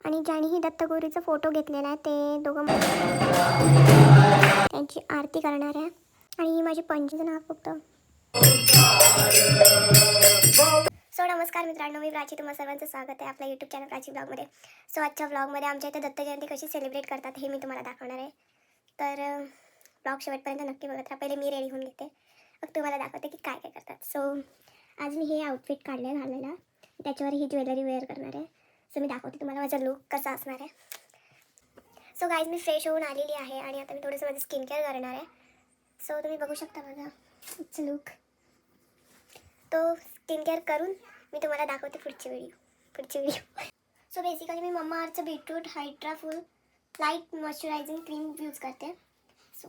आणि ज्यांनीही दत्तगुरूचा फोटो घेतलेला आहे ते दोघं त्यांची आरती करणार आहे. आणि ही माझी पंजीचं नाव फक्त. सो नमस्कार मित्रांनो, मी प्राची, तुम्हा सर्वांचं स्वागत आहे आपल्या यूट्यूब चॅनल प्राची ब्लॉगमध्ये. सो आजच्या ब्लॉगमध्ये आमच्या इथे दत्त जयंती कशी सेलिब्रेट करतात हे मी तुम्हाला दाखवणार आहे. तर ब्लॉग शेवटपर्यंत नक्की बघत राहा. पहिले मी रेडी होऊन घेते, मग तुम्हाला दाखवते की काय काय करतात. सो आज मी हे आउटफिट काढलं घालायला, त्याच्यावर ही ज्वेलरी वेअर करणार आहे. सो मी दाखवते तुम्हाला माझा लुक कसा असणार आहे. सो गाईज, मी फ्रेश होऊन आलेली आहे आणि आता मी थोडंसं माझं स्किन केअर करणार आहे. सो तुम्ही बघू शकता माझा इट्स लुक. तो स्किन केअर करून मी तुम्हाला दाखवते पुढची व्हिडिओ. सो बेसिकली मी मम्मा अर्थचं beetroot hydra full light moisturizing cream use करते. सो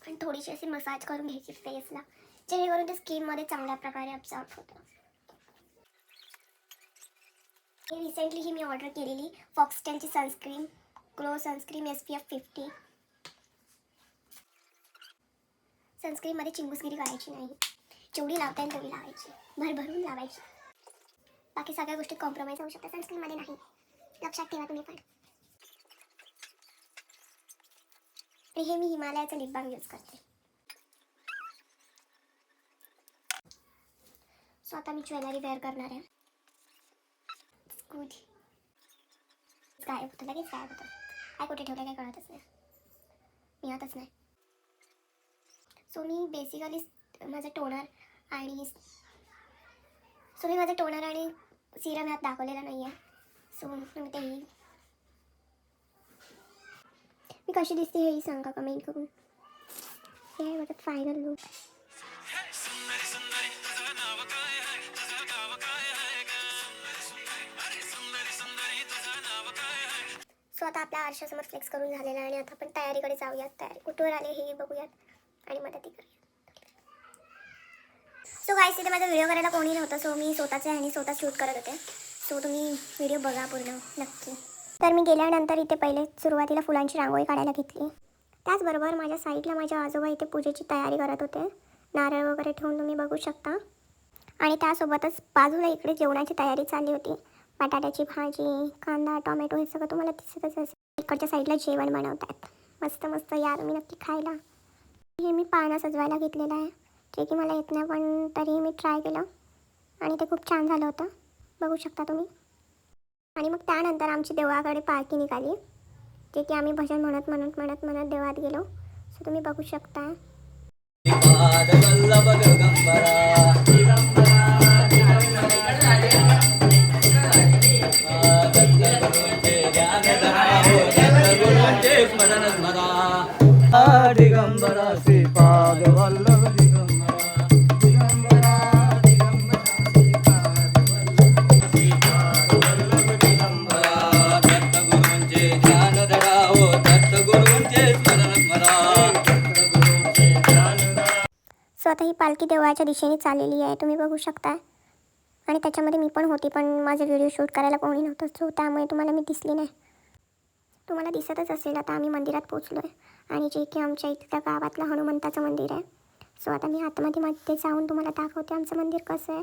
आणि थोडीशी अशी मसाज करून घ्यायची फेसला, जेणेकरून ते स्किनमध्ये चांगल्या प्रकारे ॲब्सॉर्ब होतं. हे रिसेंटली ही मी ऑर्डर केलेली फॉक्सटेलची सनस्क्रीन, ग्लो सनस्क्रीन SPF 50. सनस्क्रीनमध्ये चिंगूसगिरी करायची नाही, जेवढी लावता येईल तेवढी लावायची, भरभरून लावायची. बाकी सगळ्या गोष्टी कॉम्प्रोमाइज होऊ शकतात, सनस्क्रीनमध्ये नाही, लक्षात ठेवा तुम्ही पण. आणि हे मी हिमालयाचं लिप बाम यूज करते. सो आता मी ज्वेलरी वेअर करणार आहे. गुड. गायब होतं, लगेच गायब होतं. काय कुठे ठेवलं काय कळतच नाही, मिळतच नाही. सो मी बेसिकली माझं टोनर आणि सिरम ह्यात दाखवलेला नाही आहे. सो तुम्ही तेही मी कशी दिसते हेही सांगा कमेंट करून. हे आहे माझं फायनल लुक. सो आता आपल्या आरशासमोर फ्लेक्स करून झालेला आणि आता आपण तयारीकडे जाऊयात. तयारी कुठवर आले हे बघूयात आणि मदती करूयात. सो गाईस, तिथे माझा व्हिडिओ करायला कोणी नव्हतं. सो मी स्वतःचे आणि स्वतः शूट करत होते. सो तुम्ही व्हिडिओ बघा पूर्ण नक्की. तर मी गेल्यानंतर इथे पहिले सुरुवातीला फुलांची रांगोळी काढायला घेतली. त्याचबरोबर माझ्या साईडला माझ्या आजोबा इथे पूजेची तयारी करत होते, नारळ वगैरे ठेवून तुम्ही बघू शकता. आणि त्यासोबतच बाजूला इकडे जेवणाची तयारी चालली होती. बटाट्याची भाजी, कांदा, टोमॅटो हे सगळं तुम्हाला दिसतच असेल. इकडच्या साईडला जेवण बनवतात, मस्त मस्त. या तुम्ही नक्की खायला. हे मी पानं सजवायला घेतलेलं आहे, जे की मला येत नाही, पण तरीही मी ट्राय केलं आणि ते खूप छान झालं होतं, बघू शकता तुम्ही. आणि मग त्यानंतर आमची देवळाकडे पालखी निघाली, जे की आम्ही भजन म्हणत देवळात गेलो. सो तुम्ही बघू शकता. दिगंबरा श्रीपाद वल्लभ सो आता ही पालखी देवळाच्या दिशेने चाललेली आहे, तुम्ही बघू शकता. आणि त्याच्यामध्ये मी पण होती, पण माझं व्हिडिओ शूट करायला कोणी नव्हतं. सो त्यामुळे तुम्हाला मी दिसली नाही. तुम्हाला दिसतच असेल. आता आम्ही मंदिरात पोचलो आहे आणि जे की आमच्या इथल्या गावातलं हनुमंताचं मंदिर आहे. सो आता मी आतमध्ये जाऊन तुम्हाला दाखवते आमचं मंदिर कसं आहे.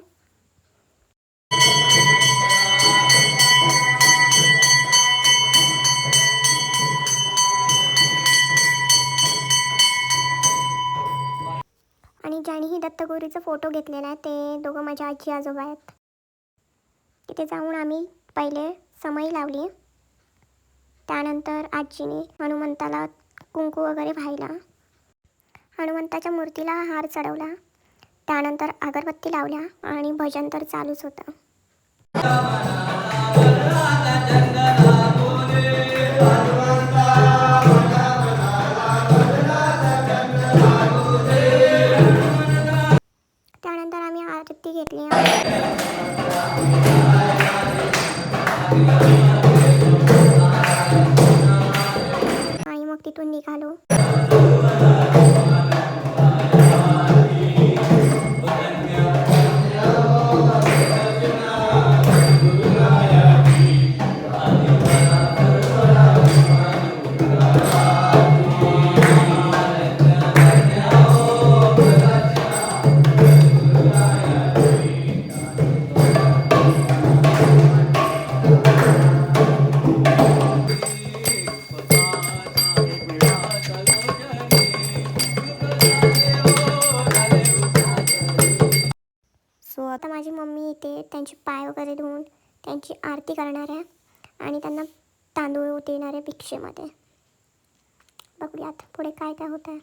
आणि ज्यांनीही दत्तगुरूचा फोटो घेतलेला आहे ते दोघं माझ्या आजी आजोबा आहेत. तिथे जाऊन आम्ही पहिले समई लावली. त्यानंतर आजीने हनुमंताला कुंकू वगैरे वाहिला, हनुमंताच्या मूर्तीला हार चढवला, त्यानंतर अगरबत्ती लावल्या आणि भजन तर चालूच होतं. त्यानंतर आम्ही आरती घेतली आणि मग तिथून निघालो. आता माझी मम्मी इथे त्यांचे पाय वगैरे धुवून त्यांची आरती करणार आहे आणि त्यांना तांदूळ देणार आहे भिक्षेमध्ये. बघूयात पुढे काय काय होत आहे.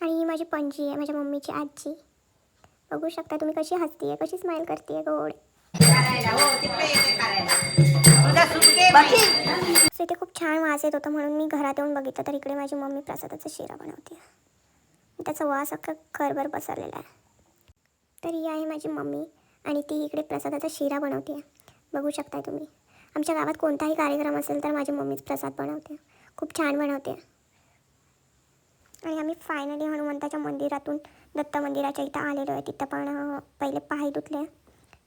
आणि ही माझी पणजी आहे, माझ्या मम्मीची आजी. बघू शकता तुम्ही कशी हसतीये, कशी स्माइल करते गोड. सो इथे खूप छान वास येत होता म्हणून मी घरात येऊन बघितलं तर इकडे माझी मम्मी प्रसादाचा शिरा बनवते. त्याचा वास अख्खा घरभर पसरलेला आहे. तर ही आहे माझी मम्मी आणि ती इकडे प्रसादाचा शिरा बनवते. बघू शकताय तुम्ही. आमच्या गावात कोणताही कार्यक्रम असेल तर माझी मम्मीच प्रसाद बनवते. खूप छान बनवते. आणि आम्ही फायनली हनुमंताच्या मंदिरातून दत्त मंदिराच्या इथं आलेलो आहे. तिथं पण पहिले पाय धुतले,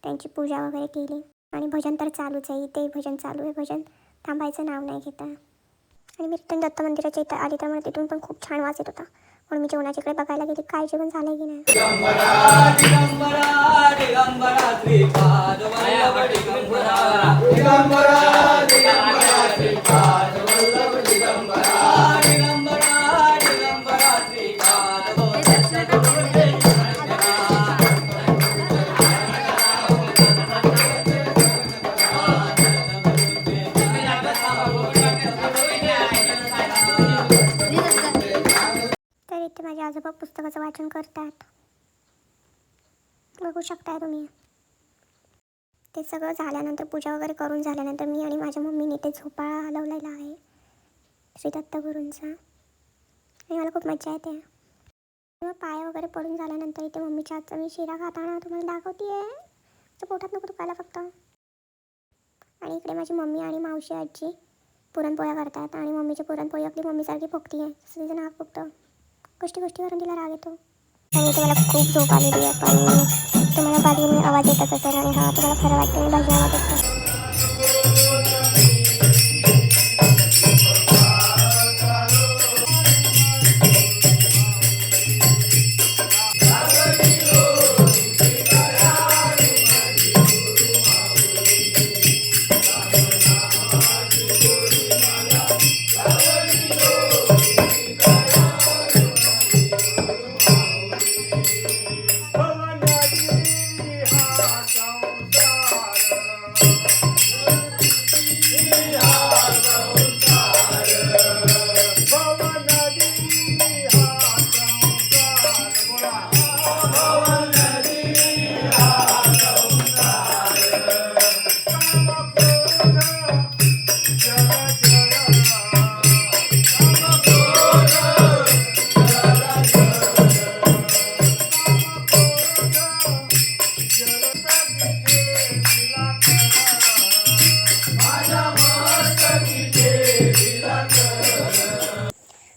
त्यांची पूजा वगैरे केली आणि भजन तर चालूच आहे. इथेही भजन चालू आहे. भजन थांबायचं नाव नाही घेता. आणि मी रिटर्न दत्त मंदिराच्या इथं आली तर मला तिथून पण खूप छान वास येत होता म्हणून मी जेवणाच्या इकडे बघायला गेली काय जेवण झालंय की नाही. तर इथे माझे आजोबा पुस्तकाचं वाचन करतात. बघू शकताय तुम्ही. ते सगळं झाल्यानंतर पूजा वगैरे करून झाल्यानंतर मी आणि माझ्या मम्मीने ते झोपाळा हलवलेला आहे श्री दत्तगुरूंचा आणि मला खूप मजा येते. मग पाय वगैरे पडून झाल्यानंतर इथे मम्मीच्या हातचा मी शिरा खाताना तुम्हाला दाखवते आहे. तर पोटात नको दुखायला फक्त. आणि इकडे माझी मम्मी आणि मावशी आजी पुरणपोळ्या करतात आणि मम्मीची पुरणपोळी आपली मम्मीसारखी फुगती आहे. तसं तिचं नाक फुगतं. गोष्टीवरून तिला राग येतो. आणि इथे मला खूप झोप आलेली आहे पण तुम्हाला बाजूने आवाज येतच असेल आणि हा तुम्हाला खरं वाटतं मी भाजी आवाज येतो.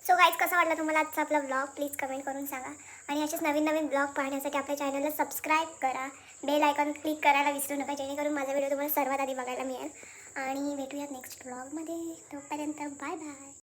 सो गाईज कसा वाटला तुम्हाला आजचा आपला ब्लॉग प्लीज कमेंट करून सांगा. आणि असेच नवीन नवीन ब्लॉग पाहण्यासाठी आपल्या चॅनलला सबस्क्राईब करा. बेल आयकॉन क्लिक करायला विसरू नका जेणेकरून माझा व्हिडिओ तुम्हाला सर्वात आधी बघायला मिळेल. आणि भेटूयात नेक्स्ट ब्लॉगमध्ये. तोपर्यंत बाय बाय.